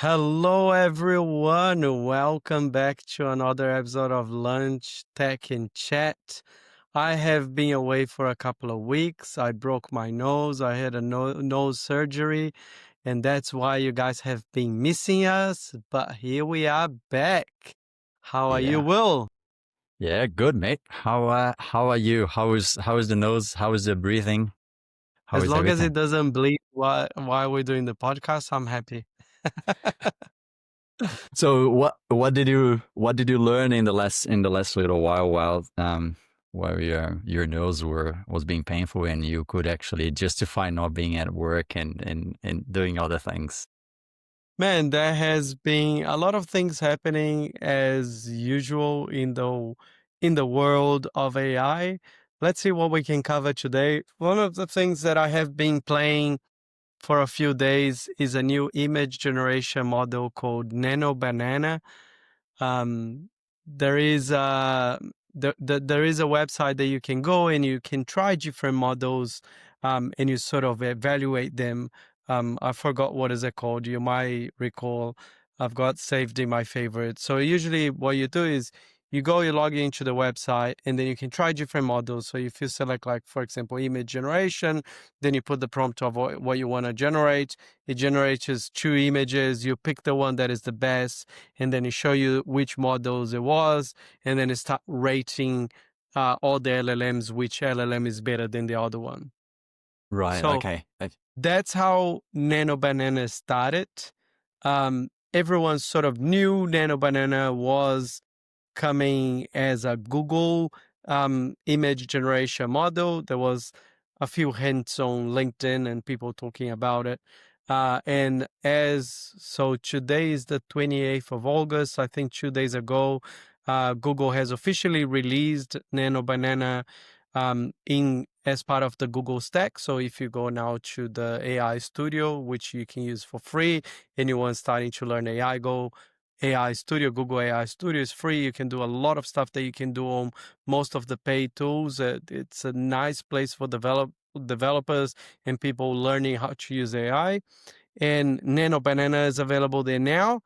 Hello, everyone. Welcome back to another episode of Lunch, Tech, and Chat. I have been away for a couple of weeks. I broke my nose. I had a nose surgery, and that's why you guys have been missing us. But here we are back. How are you, Yeah. Will? Yeah, good, mate. How are you? How is the nose? How is the breathing? How As is long as it everything? doesn't bleed while we're doing the podcast, I'm happy. So what did you learn in the last little while your nose was being painful and you could actually justify not being at work and doing other things? Man, there has been a lot of things happening as usual in the world of AI. Let's see what we can cover today. One of the things that I have been playing for a few days is a new image generation model called NanoBanana. Um, there is a there is a website that you can go and you can try different models, and you sort of evaluate them. I forgot what is it called. You might recall. I've got saved in my favorites. So usually, what you do is you log into the website, and then you can try different models. So if you select, like, for example, image generation, then you put the prompt of what you want to generate. It generates two images. You pick the one that is the best, and then it show you which models it was, and then it start rating all the LLMs, which LLM is better than the other one. Right. So Okay. that's how NanoBanana started. Everyone sort of knew NanoBanana was coming as a Google image generation model. There was a few hints on LinkedIn and people talking about it. So today is the 28th of August. I think 2 days ago, Google has officially released NanoBanana in as part of the Google stack. So if you go now to the AI Studio, which you can use for free, anyone starting to learn AI, go AI Studio. Google AI Studio is free. You can do a lot of stuff that you can do on most of the paid tools. It's a nice place for developers and people learning how to use AI. And NanoBanana is available there now.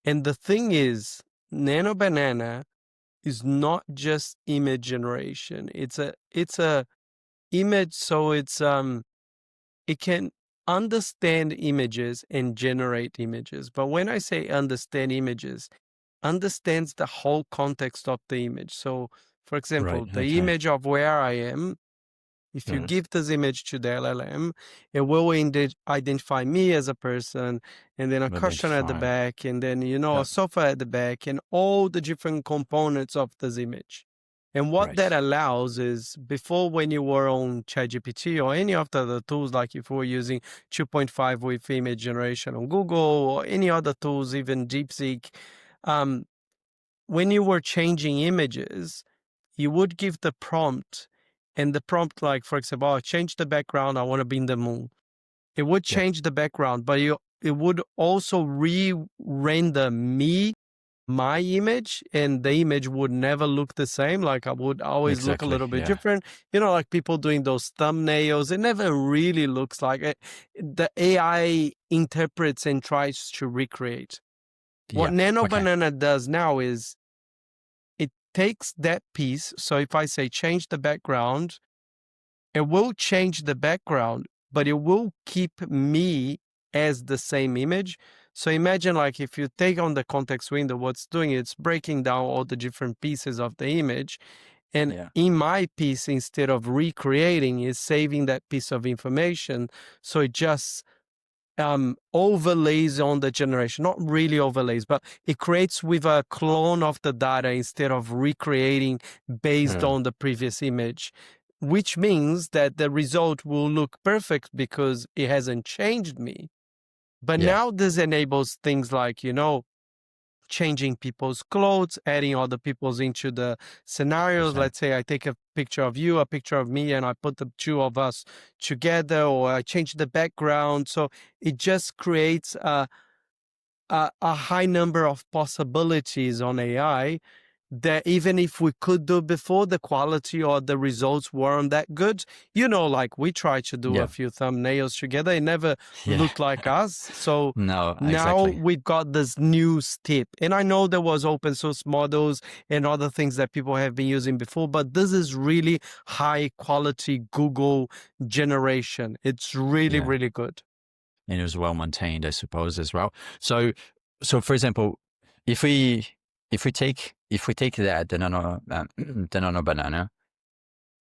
And the thing is, NanoBanana is not just image generation. It's a image, so it can understand images and generate images. But when I say understand images, understands the whole context of the image. So, for Right. example, the Okay. image of where I am, if you Yeah. give this image to the LLM, it will identify me as a person, and then a cushion at the Identify. back, and then, a Yeah. sofa at the back, and all the different components of this image. And what that Right. allows is, before, when you were on ChatGPT or any of the other tools, like if we were using 2.5 with image generation on Google or any other tools, even DeepSeek, um, when you were changing images, you would give the prompt, and the prompt, like, for example, change the background, I want to be in the moon. It would Yeah. change the background, but it would also re-render my image, and the image would never look the same. Like, I would always look a Exactly. little bit Yeah. different. Like people doing those thumbnails, it never really looks like it. The AI interprets and tries to recreate. What Yeah. Okay. NanoBanana does now is it takes that piece. So if I say change the background, it will change the background, but it will keep me as the same image. So imagine, like, if you take on the context window, what's doing, it's breaking down all the different pieces of the image. And Yeah. in my piece, instead of recreating, is saving that piece of information. So it just overlays on the generation, not really overlays, but it creates with a clone of the data instead of recreating based Yeah. on the previous image, which means that the result will look perfect because it hasn't changed me. But Yeah. now this enables things like, changing people's clothes, adding other people's into the scenarios. 100%. Let's say I take a picture of you, a picture of me, and I put the two of us together, or I change the background. So it just creates a high number of possibilities on AI. that even if we could do before, the quality or the results weren't that good. Like we tried to do a Yeah. few thumbnails together, it never Yeah. looked like us. So No, now exactly. we've got this new step. And I know there was open source models and other things that people have been using before, but this is really high quality Google generation. It's really, Yeah. really good. And it was well maintained, I suppose, as well. So for example, if we if we take that the nano the nano banana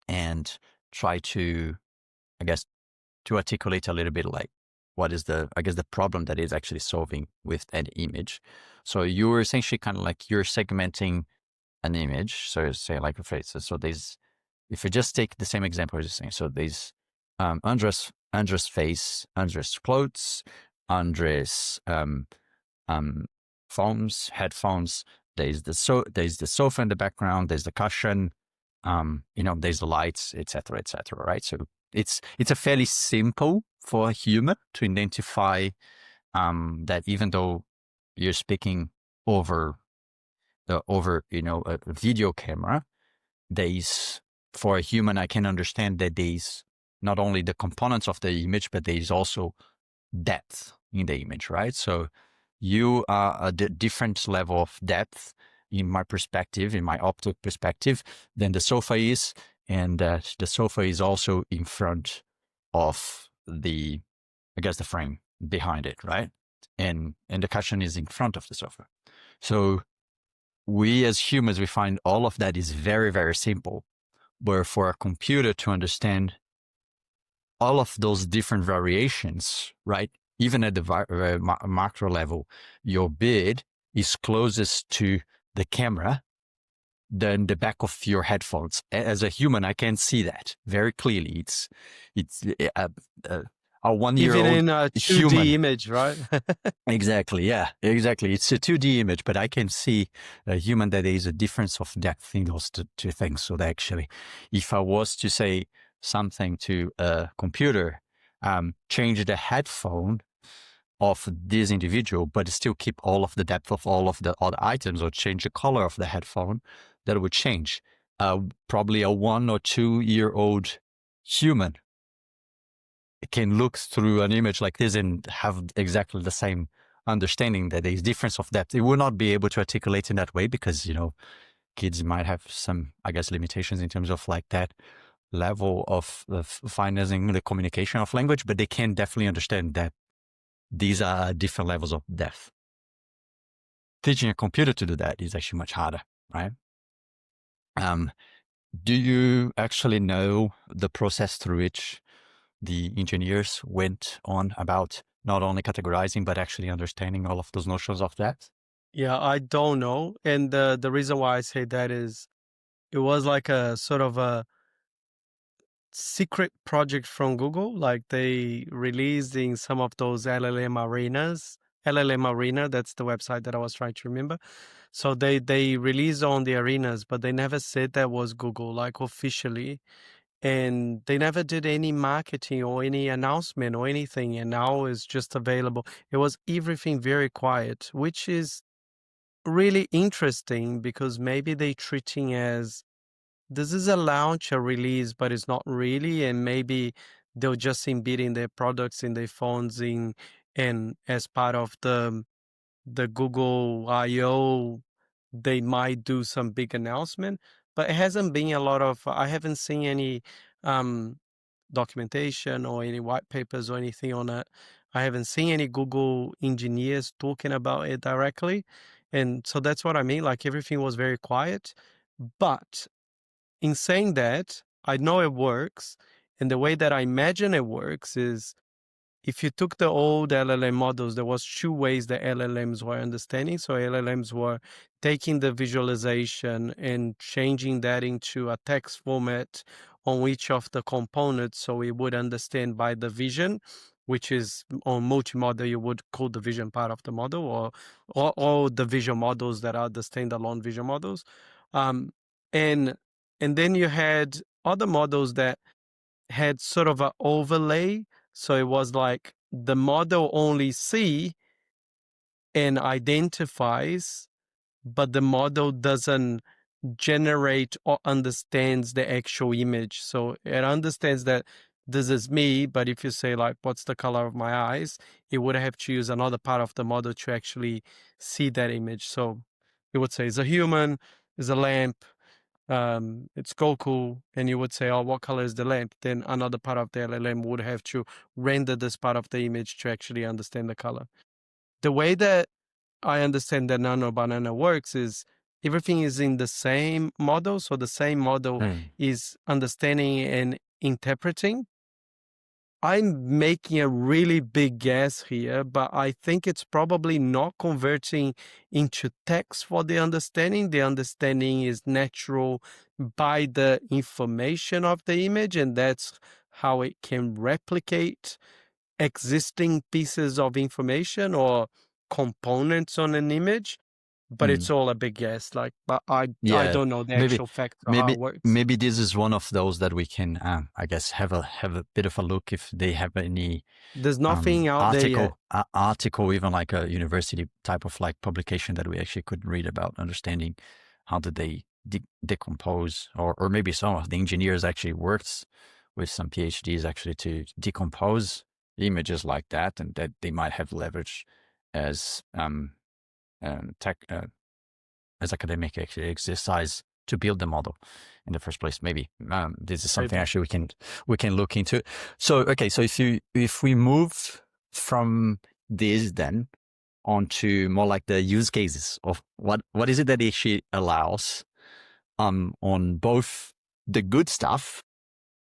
and try to, I guess, to articulate a little bit like what is the, I guess, the problem that is actually solving with an image. So you're essentially kind of like you're segmenting an image. So say like a phrase. So there's, if you just take the same example I was just saying, so there's Andres face, Andres clothes, Andres phones, headphones. There's the sofa in the background. There's the cushion. There's the lights, etc., etc. Right. So it's a fairly simple for a human to identify that even though you're speaking over a video camera, there's, for a human, I can understand that there's not only the components of the image, but there's also depth in the image, right? So you are at a different level of depth in my perspective, in my optic perspective, than the sofa is. And the sofa is also in front of the, I guess, the frame behind it, right? And the cushion is in front of the sofa. So we as humans, we find all of that is very, very simple. But for a computer to understand all of those different variations, right? Even at the macro level, your beard is closest to the camera than the back of your headphones. As a human, I can see that very clearly. It's a Even 1-year-old in a 2D human. image, right? Exactly. Yeah, exactly. It's a 2D image, but I can see a human that there is a difference of depth in those two things. So that actually, if I was to say something to a computer, change the headphone of this individual, but still keep all of the depth of all of the other items, or change the color of the headphone, that would change. Probably a 1 or 2-year-old human can look through an image like this and have exactly the same understanding that there's difference of depth. It will not be able to articulate in that way because, kids might have some, I guess, limitations in terms of like that level of finessing the communication of language, but they can definitely understand that these are different levels of depth. Teaching a computer to do that is actually much harder, right? Do you actually know the process through which the engineers went on about not only categorizing, but actually understanding all of those notions of depth? Yeah, I don't know. And the reason why I say that is it was like a sort of a secret project from Google. Like they released in some of those LLM arenas. LLM Arena, that's the website that I was trying to remember. So they released on the arenas, but they never said that was Google, like officially. And they never did any marketing or any announcement or anything. And now it's just available. It was everything very quiet, which is really interesting because maybe they treating as this is a launch, a release, but it's not really, and maybe they'll just embedding their products in their phones in and as part of the Google I/O, they might do some big announcement, but it hasn't been a lot of. I haven't seen any um, documentation or any white papers or anything on it. I haven't seen any Google engineers talking about it directly, and so that's what I mean. Like everything was very quiet, but in saying that, I know it works. And the way that I imagine it works is if you took the old LLM models, there was two ways the LLMs were understanding. So LLMs were taking the visualization and changing that into a text format on each of the components so it would understand by the vision, which is on multi-model, you would call the vision part of the model or all the vision models that are the standalone vision models. Um, and and then you had other models that had sort of an overlay. So it was like the model only see and identifies, but the model doesn't generate or understands the actual image. So it understands that this is me, but if you say like, what's the color of my eyes, it would have to use another part of the model to actually see that image. So it would say, it's a human, it's a lamp, it's Goku, and you would say, oh, what color is the lamp? Then another part of the LLM would have to render this part of the image to actually understand the color. The way that I understand that NanoBanana works is everything is in the same model. So the same model Mm. is understanding and interpreting. I'm making a really big guess here, but I think it's probably not converting into text for the understanding. The understanding is natural by the information of the image, and that's how it can replicate existing pieces of information or components on an image. But it's Mm. all a big guess. Like, but I Yeah, don't know the maybe, actual facts of how maybe, it works. maybe this is one of those that we can, I guess, have a bit of a look if they have any There's nothing out there yet. article, even like a university type of like publication that we actually could read about understanding how did they decompose, or maybe some of the engineers actually worked with some PhDs actually to decompose images like that, and that they might have leveraged as tech as academic exercise to build the model in the first place. Maybe this is something Maybe. actually we can look into. So okay, so if we move from this then onto more like the use cases of what is it that actually allows on both the good stuff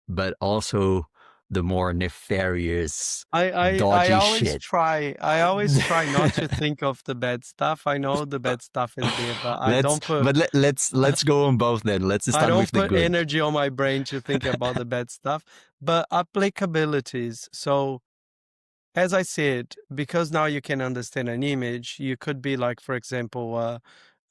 but also the more nefarious I dodgy always shit. try. I always try not to think of the bad stuff. I know the bad stuff is there, but let's go on both then. Let's I start with don't the put good. energy on my brain to think about the bad stuff. But applicabilities. So as I said, because now you can understand an image, you could be like, for example,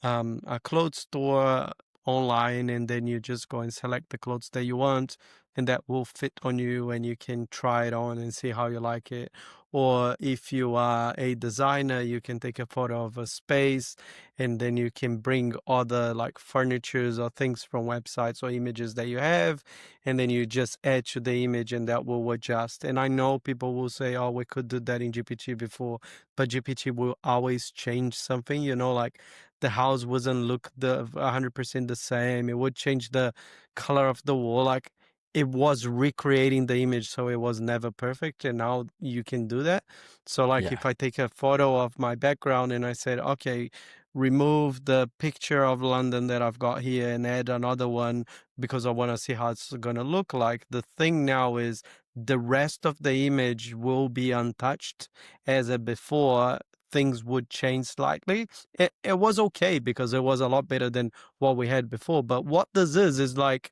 a clothes store online, and then you just go and select the clothes that you want, and that will fit on you, and you can try it on and see how you like it. Or if you are a designer, you can take a photo of a space, and then you can bring other like furnitures or things from websites or images that you have, and then you just add to the image, and that will adjust. And I know people will say, oh, we could do that in GPT before, but GPT will always change something, like the house wouldn't look the 100% the same. It would change the color of the wall. Like it was recreating the image, so it was never perfect. And now you can do that. So like Yeah. if I take a photo of my background and I said, okay, remove the picture of London that I've got here and add another one because I want to see how it's going to look like. The thing now is the rest of the image will be untouched, as a before things would change slightly. It was okay because it was a lot better than what we had before. But what this is like,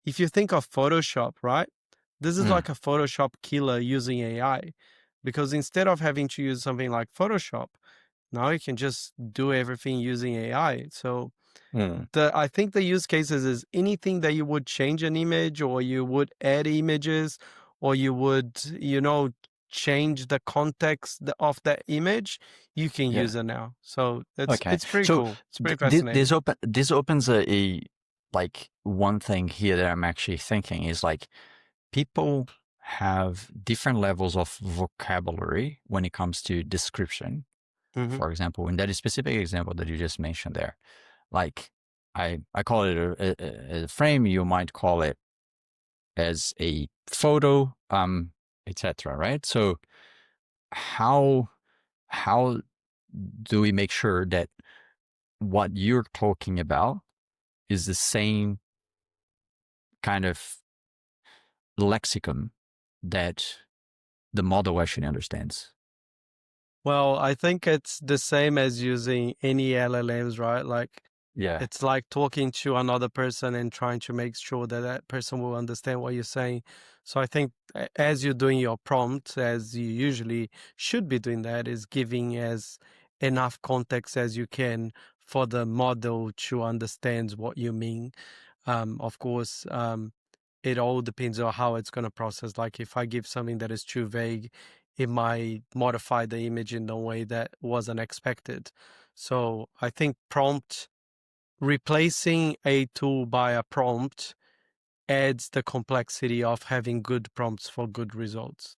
if you think of Photoshop, right? This is Mm, like a Photoshop killer using AI, because instead of having to use something like Photoshop, now you can just do everything using AI. So mm, I think the use cases is anything that you would change an image, or you would add images, or you would, change the context of that image, you can yeah. use it now. So Okay. it's pretty So cool. It's pretty fascinating. this opens a like one thing here that I'm actually thinking is like people have different levels of vocabulary when it comes to description. Hmm. For example, in that specific example that you just mentioned there, like I call it a frame, you might call it as a photo, etc. Right? So how how do we make sure that what you're talking about is the same kind of lexicon that the model actually understands? Well, I think it's the same as using any LLMs, right? Like Yeah. it's like talking to another person and trying to make sure that that person will understand what you're saying. So I think as you're doing your prompt, as you usually should be doing, that is giving as enough context as you can for the model to understand what you mean. Of course, it all depends on how it's going to process. Like if I give something that is too vague, it might modify the image in a way that wasn't expected. So I think prompt replacing a tool by a prompt adds the complexity of having good prompts for good results.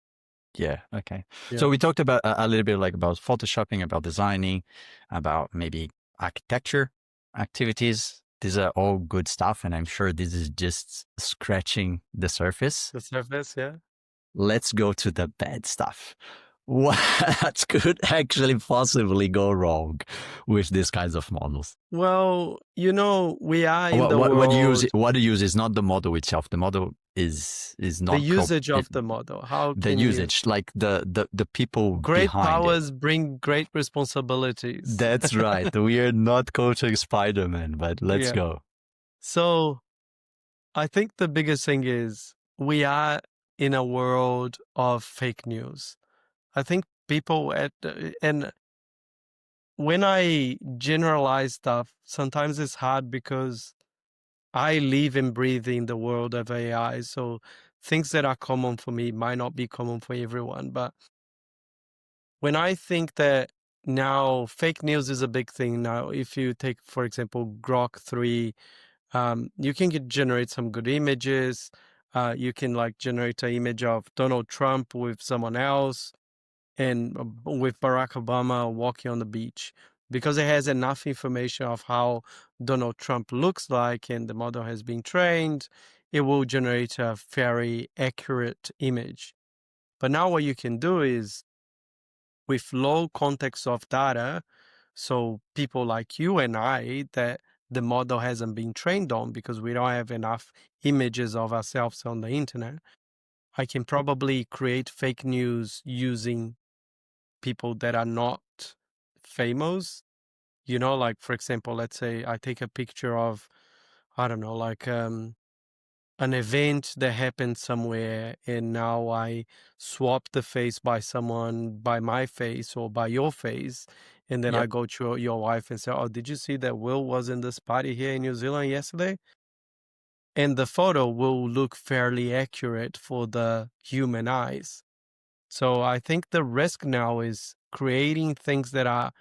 Yeah. Okay. Yeah. So we talked about a little bit like about photoshopping, about designing, about maybe architecture activities. These are all good stuff, and I'm sure this is just scratching the surface. The surface, yeah. Let's go to the bad stuff. What could actually possibly go wrong with these kinds of models? Well, we are in the What world, what you use is not the model itself. The model is the not usage of the model. How the can you? usage, like the people Great behind it. powers bring great responsibilities. That's right. We are not coaching Spider-Man, but let's Yeah. go. So I think the biggest thing is we are in a world of fake news. I think people and when I generalize stuff, sometimes it's hard because I live and breathe in the world of AI. So things that are common for me might not be common for everyone. But when I think that now fake news is a big thing now, if you take, for example, Grok 3, you can generate some good images. You can like generate an image of Donald Trump with someone else and with Barack Obama walking on the beach because it has enough information of how Donald Trump looks like and the model has been trained, it will generate a very accurate image. But now what you can do is with low context of data, so people like you and I that the model hasn't been trained on because we don't have enough images of ourselves on the internet, I can probably create fake news using people that are not famous. Like for example, let's say I take a picture of, I don't know, like an event that happened somewhere, and now I swap the face by someone, by my face or by your face, and then I Yep. go to your wife and say, "Oh, did you see that Will was in this party here in New Zealand yesterday?" And the photo will look fairly accurate for the human eyes. So I think the risk now is creating things that are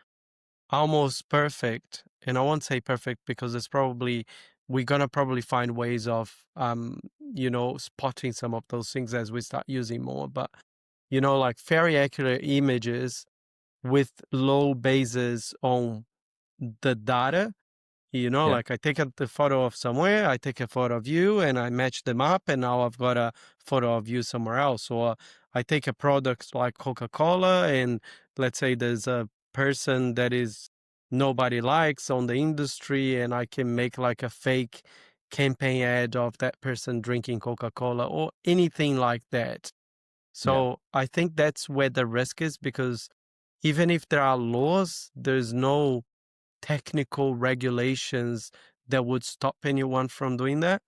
almost perfect. And I won't say perfect because it's probably, we're gonna probably find ways of spotting some of those things as we start using more. But like very accurate images with low bases on the data. Yeah. Like I take the photo of somewhere, I take a photo of you and I match them up, and now I've got a photo of you somewhere else. Or I take a product like Coca-Cola, and let's say there's a person that is nobody likes on the industry, and I can make like a fake campaign ad of that person drinking Coca-Cola or anything like that. Yeah. So I think that's where the risk is, because even if there are laws, there's no technical regulations that would stop anyone from doing that.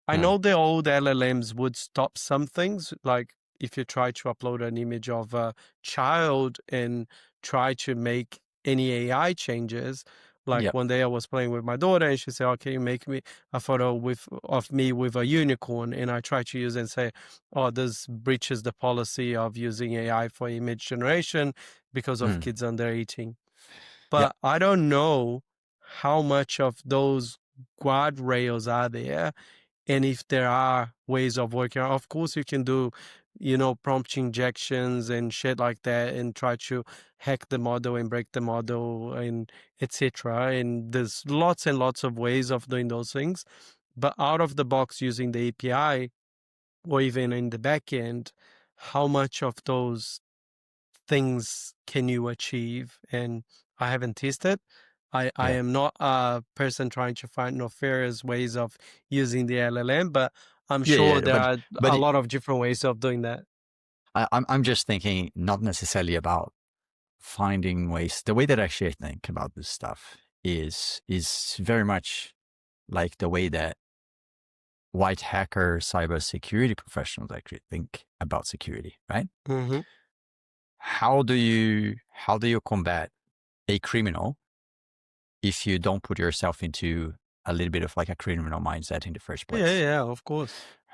I Hmm. know the old LLMs would stop some things, like if you try to upload an image of a child and try to make any AI changes. Like Yep. one day I was playing with my daughter and she said, "Oh, can you make me a photo of me with a unicorn?" And I try to use it and say, "Oh, this breaches the policy of using AI for image generation because of Hmm. kids under 18." Yep. But I don't know how much of those guardrails are there, and if there are ways of working. Of course, you can do, prompt injections and shit like that, and try to hack the model and break the model and etc. And there's lots and lots of ways of doing those things. But out of the box using the API or even in the backend, how much of those things can you achieve? And I haven't tested. I Yeah. am not a person trying to find nefarious ways of using the LLM, but I'm Yeah. sure Yeah. there are But a lot of different ways of doing that. I'm just thinking not necessarily about finding ways. The way that actually I think about this stuff is very much like the way that white hacker cybersecurity professionals actually think about security, right? Hmm. How do you combat a criminal if you don't put yourself into a little bit of like a criminal mindset in the first Yeah, place? yeah, of course.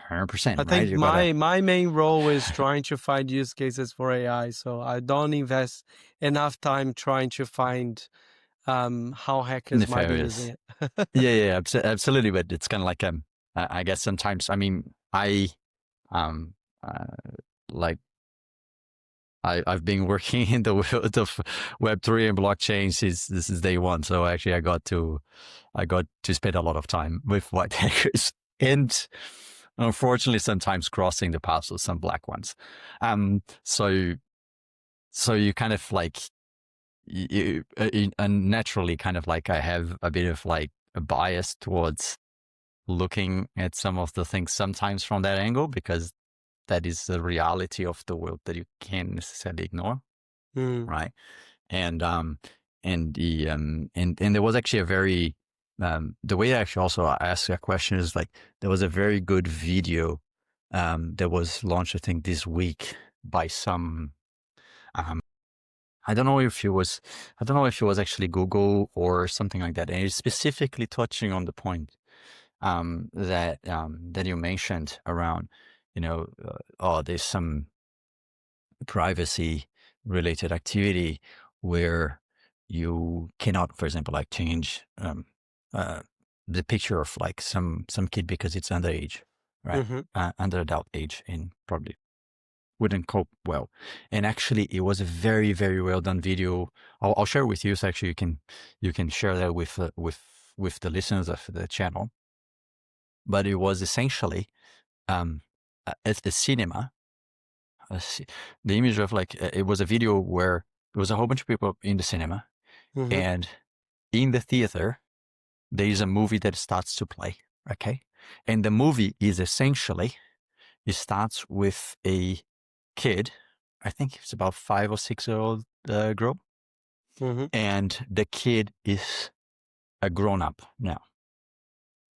100%, I right? think You gotta, my main role is trying to find use cases for AI. So I don't invest enough time trying to find how hackers might be using Nefarious. it. Yeah, yeah, absolutely. But it's kind of like I guess sometimes. I mean, um uh, like I've been working in the world of Web3 and blockchain since this is day one. So actually, I got to spend a lot of time with white hackers, and unfortunately, sometimes crossing the paths with some black ones. So you kind of like and naturally kind of like I have a bit of like a bias towards looking at some of the things sometimes from that angle because that is the reality of the world that you can't necessarily ignore, Mm, right? And and there was actually a very the way I actually also asked that question is like there was a very good video that was launched I think this week by some um, I don't know if it was actually Google or something like that, and it's specifically touching on the point that you mentioned around, oh, there's some privacy related activity where you cannot, for example, like change uh, the picture of like some kid because it's underage, right? hmm Under adult age, and probably wouldn't cope well. And actually, it was a very, very well done video. I'll share with you, so actually you can share that with the listeners of the channel. But it was essentially at the cinema. The image of like it was a video where there was a whole bunch of people in the cinema, hmm and in the theater there is a movie that starts to play. Okay, and the movie is essentially it starts with a kid. I think it's about 5 or 6 year old girl, hmm and the kid is a grown up now,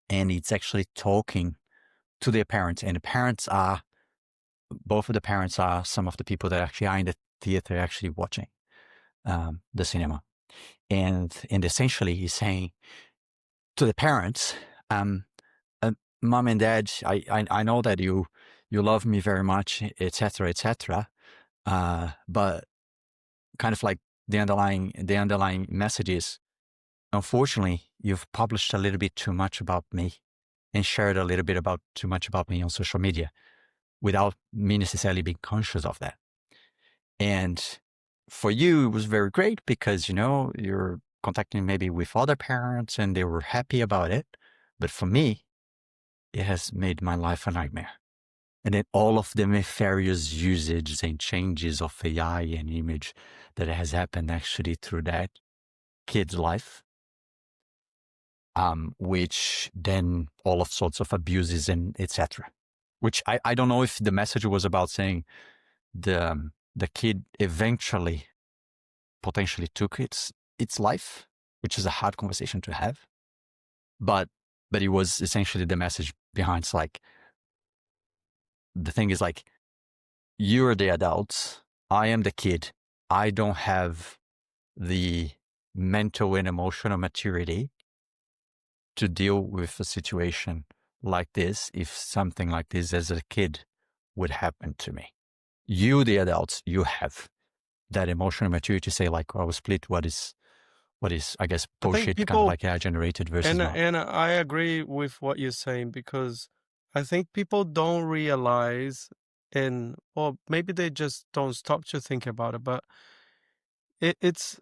and it's actually talking to their parents, and the parents are both of the parents are some of the people that actually are in the theater actually watching the cinema, and essentially he's saying to the parents, um, "Mom and Dad, I know that you love me very much, etc., etc." But kind of like the underlying message is, unfortunately, you've published a little bit too much about me and shared a little bit about too much about me on social media without me necessarily being conscious of that. And for you, it was very great because, you're contacting maybe with other parents and they were happy about it. But for me, it has made my life a nightmare. And then all of the nefarious usage and changes of AI and image that has happened actually through that kid's life, which then all of sorts of abuses and etc. Which I don't know if the message was about saying the kid eventually potentially took its life, which is a hard conversation to have. But it was essentially the message behind. It's like the thing is like you're the adults, I am the kid. I don't have the mental and emotional maturity to deal with a situation like this if something like this as a kid would happen to me. You, the adults, you have that emotional maturity to say like, oh, split what is I guess I think bullshit kind of people, like AI generated versus not. and I agree with what you're saying because I think people don't realize, and or maybe they just don't stop to think about it, but it, it's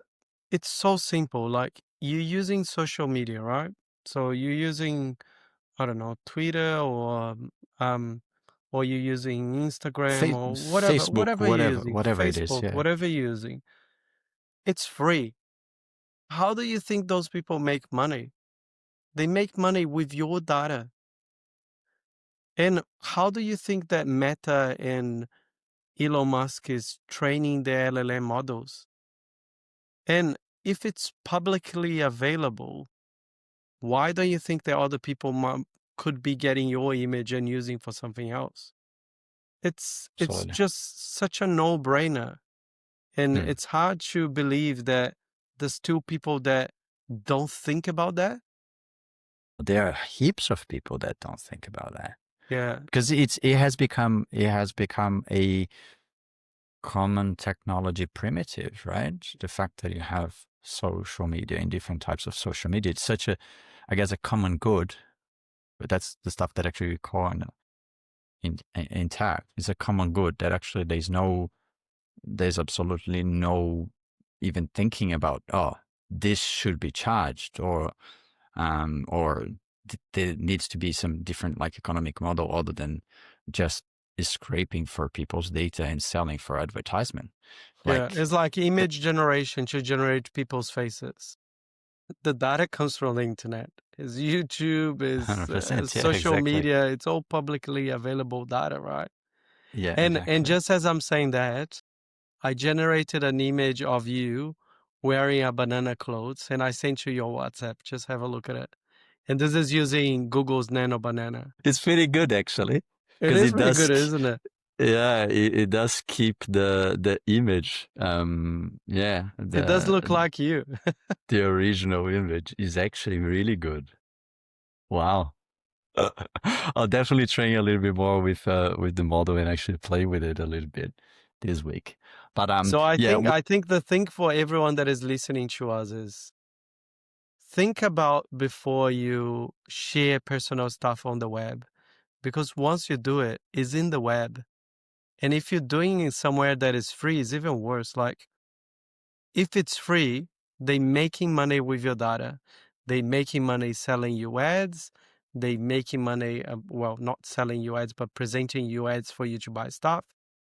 it's so simple. Like you're using social media, right? So you're using, I don't know, Twitter um or you're using Instagram or Facebook, whatever you're using, whatever it is, Facebook, yeah. whatever you're using. It's free. How do you think those people make money? They make money with your data. And how do you think that Meta and Elon Musk is training their LLM models? And if it's publicly available, why don't you think that other people could be getting your image and using for something else? It's Absolutely. just such a no-brainer. And Hmm. it's hard to believe that there's still people that don't think about that. There are heaps of people that don't think about that Yeah. because it has become a common technology primitive, right? The fact that you have social media, in different types of social media. It's such a, I guess, a common good, but that's the stuff that actually we call in tech. It's a common good that actually there's absolutely no even thinking about, oh, this should be charged, or there needs to be some different like economic model other than just scraping for people's data and selling for advertisement. Yeah, Like, it's like image generation to generate people's faces. The data comes from the internet. Is YouTube, is 100%. Yeah, social exactly. media. It's all publicly available data, right? Yeah, And exactly. just as I'm saying that, I generated an image of you wearing a banana clothes, and I sent you your WhatsApp. Just have a look at it. And this is using Google's NanoBanana. It's pretty good actually, It because is pretty good, isn't it? yeah, it does keep the image. Yeah, It does look like you. the original image is actually really good. Wow. I'll definitely train a little bit more with the model and actually play with it a little bit this week. But So yeah, I think the thing for everyone that is listening to us is think about before you share personal stuff on the web, because once you do it, it's in the web. And if you're doing it somewhere that is free, it's even worse. Like if it's free, they making money with your data. They making money selling you ads. They making money, well, not selling you ads, but presenting you ads for you to buy stuff.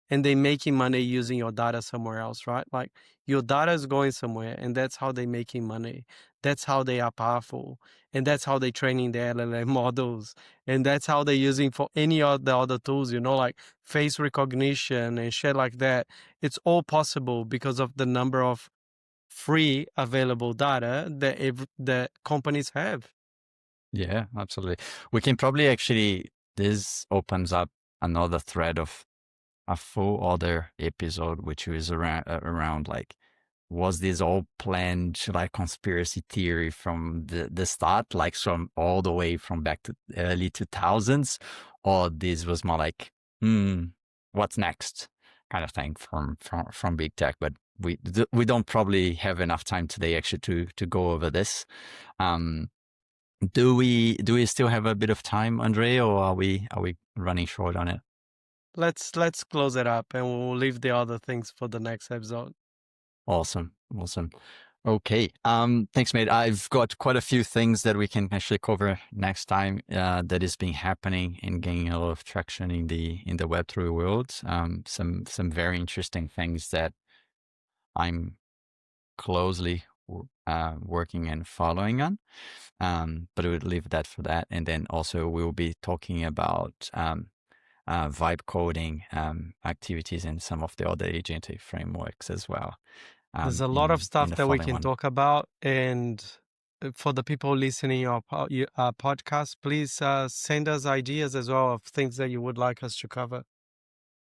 And they making money using your data somewhere else, right? Like your data is going somewhere, and that's how they making money. That's how they are powerful, and that's how they training their LLM models, and that's how they're using for any of the other tools, like face recognition and shit like that. It's all possible because of the number of free available data that companies have. yeah, absolutely. We can probably actually, this opens up another thread of a full other episode, which is around like, was this all planned like conspiracy theory from the start, like from all the way from back to early 2000s, or this was more like, hmm, what's next kind of thing from big tech? But we don't probably have enough time today actually to go over this. Um, do we still have a bit of time, Andre, or are we running short on it? Let's close it up, and we'll leave the other things for the next episode. Awesome. Awesome. Okay. Thanks, mate. I've got quite a few things that we can actually cover next time, that has been happening and gaining a lot of traction in the Web3 world. Some very interesting things that I'm closely working and following on. But we'll leave that for that. And then also we'll be talking about vibe coding activities and some of the other agentic frameworks as well, There's a lot of in stuff the that we following can one. talk about, and for the people listening our podcast, please send us ideas as well of things that you would like us to cover.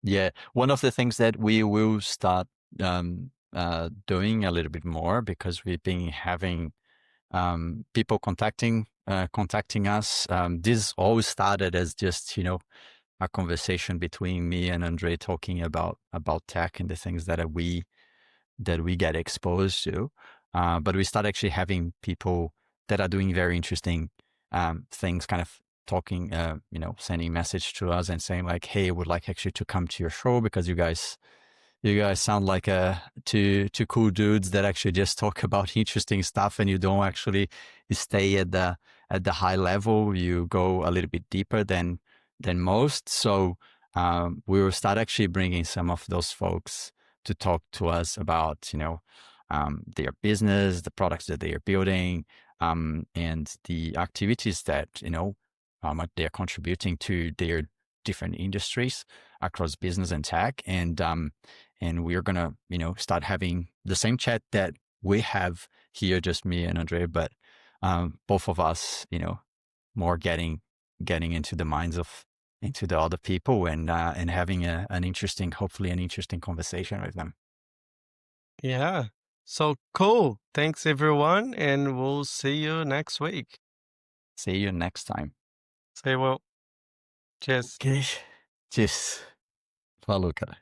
Yeah, one of the things that we will start doing a little bit more, because we've been having people contacting us. This all started as just a conversation between me and Andre talking about tech and the things that we get exposed to. But we start actually having people that are doing very interesting things, kind of talking, sending message to us and saying like, "Hey, I would like actually to come to your show because you guys sound like two cool dudes that actually just talk about interesting stuff, and you don't actually stay at the high level. You go a little bit deeper than most." So we will start actually bringing some of those folks to talk to us about their business, the products that they are building, and the activities that they're contributing to their different industries across business and tech, and we're gonna start having the same chat that we have here, just me and Andre, but both of us more getting into the minds of into the other people, and having hopefully an interesting conversation with them. Yeah. So cool. Thanks everyone, and we'll see you next week. See you next time. Say well. Cheers. Okay. Tschüss. Falou, cara.